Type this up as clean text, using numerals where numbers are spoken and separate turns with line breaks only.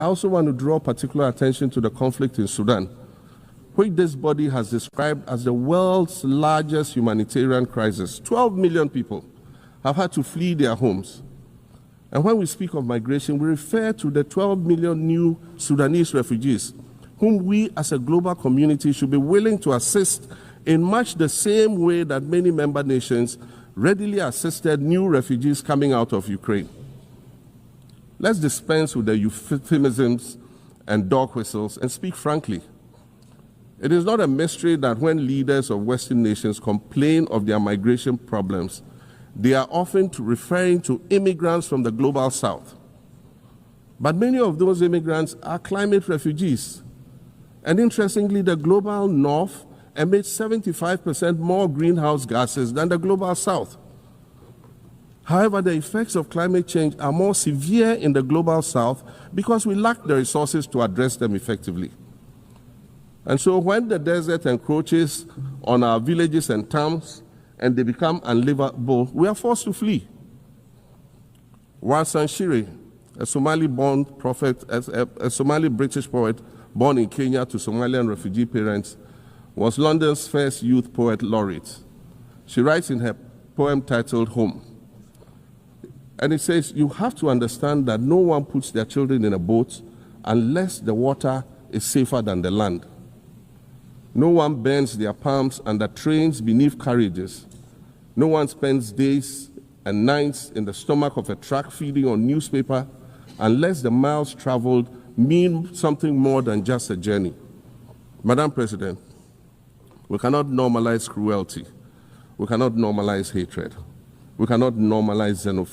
I also want to draw particular attention to the conflict in Sudan, which this body has described as the world's largest humanitarian crisis. 12 million people have had to flee their homes. And when we speak of migration, we refer to the 12 million new Sudanese refugees, whom we as a global community should be willing to assist in much the same way that many member nations readily assisted new refugees coming out of Ukraine. Let's dispense with the euphemisms and dog whistles and speak frankly. It is not a mystery that when leaders of Western nations complain of their migration problems, they are often referring to immigrants from the global south. But many of those immigrants are climate refugees. And interestingly, the global north emits 75% more greenhouse gases than the global south. However, the effects of climate change are more severe in the global south because we lack the resources to address them effectively. And so when the desert encroaches on our villages and towns and they become unlivable, we are forced to flee. Warsan Shire, a Somali-born prophet, a Somali-British poet born in Kenya to Somalian refugee parents, was London's first youth poet laureate. She writes in her poem titled Home. And it says, you have to understand that no one puts their children in a boat unless the water is safer than the land. No one bends their palms under trains beneath carriages. No one spends days and nights in the stomach of a truck feeding on newspaper unless the miles traveled mean something more than just a journey. Madam President, we cannot normalize cruelty. We cannot normalize hatred. We cannot normalize xenophobia.